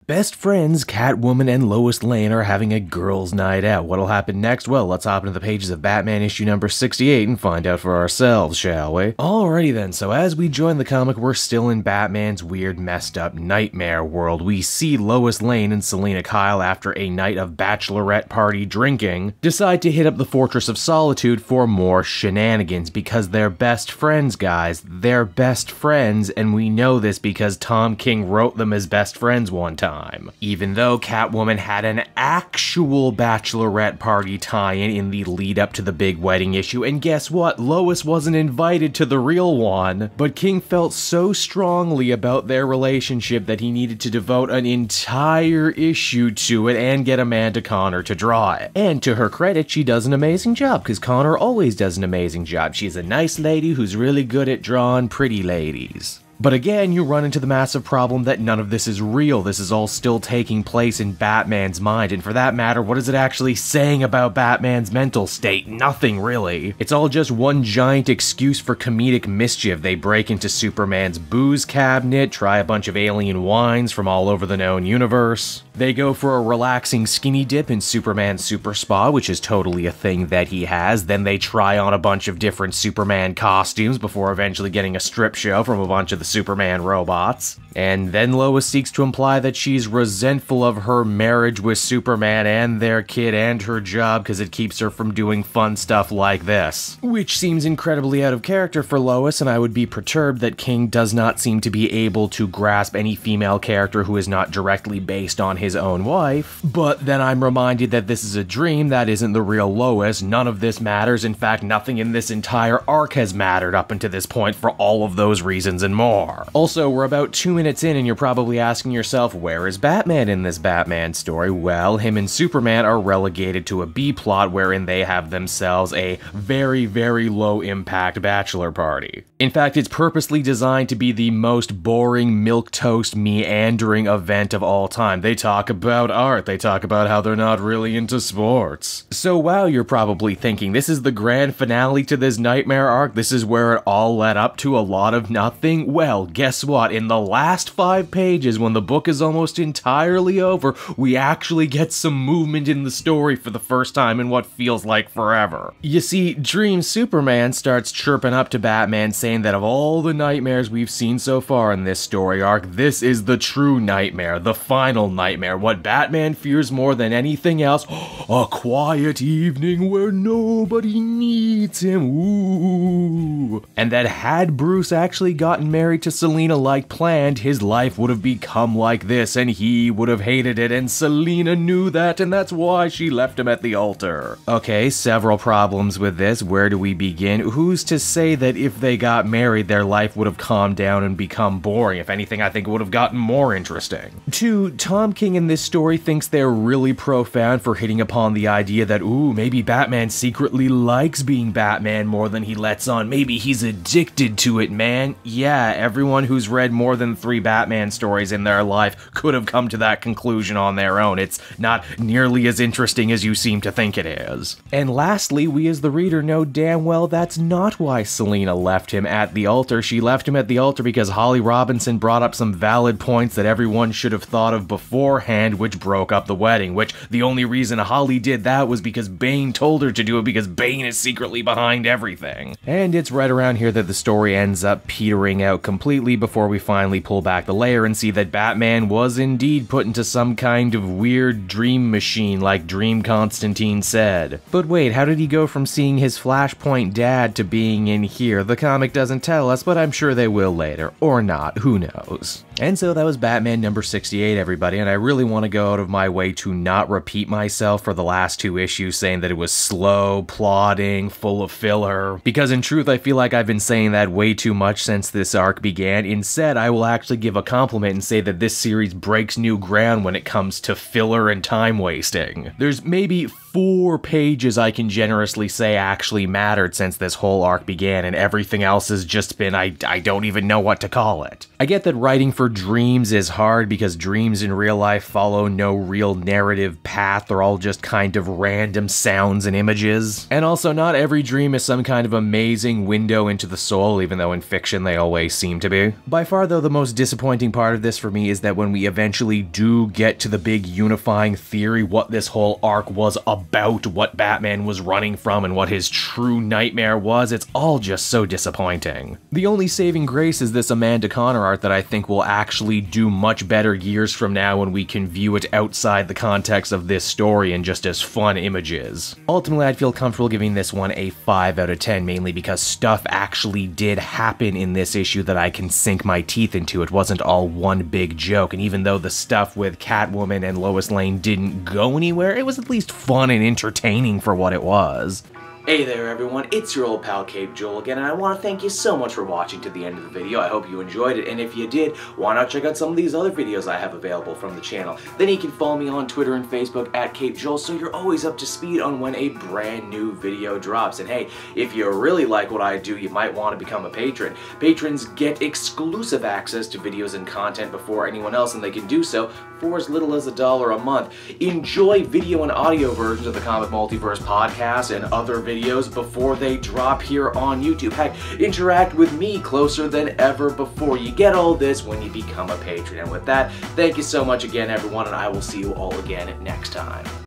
Best friends Catwoman and Lois Lane are having a girls' night out. What'll happen next? Well, let's hop into the pages of Batman issue number 68 and find out for ourselves, shall we? Alrighty then, so as we join the comic, we're still in Batman's weird, messed up nightmare world. We see Lois Lane and Selina Kyle, after a night of bachelorette party drinking, decide to hit up the Fortress of Solitude for more shenanigans because they're best friends, guys. They're best friends, and we know this because Tom King wrote them as best friends one time. Even though Catwoman had an actual bachelorette party tie-in in the lead up to the big wedding issue, and guess what? Lois wasn't invited to the real one, but King felt so strongly about their relationship that he needed to devote an entire issue to it and get Amanda Connor to draw it. And to her credit, she does an amazing job, because Connor always does an amazing job. She's a nice lady who's really good at drawing pretty ladies. But again, you run into the massive problem that none of this is real. This is all still taking place in Batman's mind, and for that matter, what is it actually saying about Batman's mental state? Nothing, really. It's all just one giant excuse for comedic mischief. They break into Superman's booze cabinet, try a bunch of alien wines from all over the known universe. They go for a relaxing skinny dip in Superman's super spa, which is totally a thing that he has. Then they try on a bunch of different Superman costumes before eventually getting a strip show from a bunch of the Superman robots. And then Lois seeks to imply that she's resentful of her marriage with Superman and their kid and her job because it keeps her from doing fun stuff like this. Which seems incredibly out of character for Lois, and I would be perturbed that King does not seem to be able to grasp any female character who is not directly based on his own wife. But then I'm reminded that this is a dream, that isn't the real Lois. None of this matters. In fact, nothing in this entire arc has mattered up until this point for all of those reasons and more. Also, we're about 2 minutes in and you're probably asking yourself, where is Batman in this Batman story? Well, him and Superman are relegated to a B-plot wherein they have themselves a very, very low-impact bachelor party. In fact, it's purposely designed to be the most boring, milquetoast, meandering event of all time. They talk about art, they talk about how they're not really into sports. So wow, you're probably thinking, this is the grand finale to this Nightmare arc? This is where it all led up to a lot of nothing? Well, guess what? In the last 5 pages, when the book is almost entirely over, we actually get some movement in the story for the first time in what feels like forever. You see, Dream Superman starts chirping up to Batman, saying that of all the nightmares we've seen so far in this story arc, this is the true nightmare, the final nightmare, what Batman fears more than anything else, a quiet evening where nobody needs him, ooh. And that had Bruce actually gotten married to Selina like planned, his life would have become like this, and he would have hated it, and Selina knew that, and that's why she left him at the altar. Okay, several problems with this. Where do we begin? Who's to say that if they got married, their life would have calmed down and become boring? If anything, I think it would have gotten more interesting. 2, Tom King in this story thinks they're really profound for hitting upon the idea that, ooh, maybe Batman secretly likes being Batman more than he lets on. Maybe he's addicted to it, man. Yeah, everyone who's read more than 3 Batman stories in their life could have come to that conclusion on their own. It's not nearly as interesting as you seem to think it is. And lastly, we as the reader know damn well that's not why Selina left him at the altar. She left him at the altar because Holly Robinson brought up some valid points that everyone should have thought of beforehand, which broke up the wedding, which the only reason Holly did that was because Bane told her to do it, because Bane is secretly behind everything. And it's right around here that the story ends up petering out completely before we finally pull back the layer and see that Batman was indeed put into some kind of weird dream machine like Dream Constantine said. But wait, how did he go from seeing his Flashpoint dad to being in here? The comic doesn't tell us, but I'm sure they will later. Or not, who knows? And so that was Batman number 68, everybody, and I really want to go out of my way to not repeat myself for the last 2 issues saying that it was slow, plodding, full of filler, because in truth I feel like I've been saying that way too much since this arc began. Instead, I will actually give a compliment and say that this series breaks new ground when it comes to filler and time wasting. There's maybe 4 pages I can generously say actually mattered since this whole arc began, and everything else has just been, I don't even know what to call it. I get that writing for dreams is hard because dreams in real life follow no real narrative path, they're all just kind of random sounds and images. And also, not every dream is some kind of amazing window into the soul, even though in fiction they always seem to be. By far though, the most disappointing part of this for me is that when we eventually do get to the big unifying theory, what this whole arc was about, what Batman was running from, and what his true nightmare was, it's all just so disappointing. The only saving grace is this Amanda Connor art that I think will actually do much better years from now when we can view it outside the context of this story and just as fun images. Ultimately, I'd feel comfortable giving this one a 5 out of 10, mainly because stuff actually did happen in this issue that I can sink my teeth into. It wasn't all one big joke, and even though the stuff with Catwoman and Lois Lane didn't go anywhere, it was at least fun and entertaining for what it was. Hey there everyone, it's your old pal Caped Joel again, and I want to thank you so much for watching to the end of the video. I hope you enjoyed it, and if you did, why not check out some of these other videos I have available from the channel. Then you can follow me on Twitter and Facebook at Caped Joel, so you're always up to speed on when a brand new video drops. And hey, if you really like what I do, you might want to become a patron. Patrons get exclusive access to videos and content before anyone else, and they can do so for as little as $1 a month. Enjoy video and audio versions of the Comic Multiverse podcast and other videos before they drop here on YouTube. Heck, interact with me closer than ever before. You get all this when you become a patron. And with that, thank you so much again, everyone, and I will see you all again next time.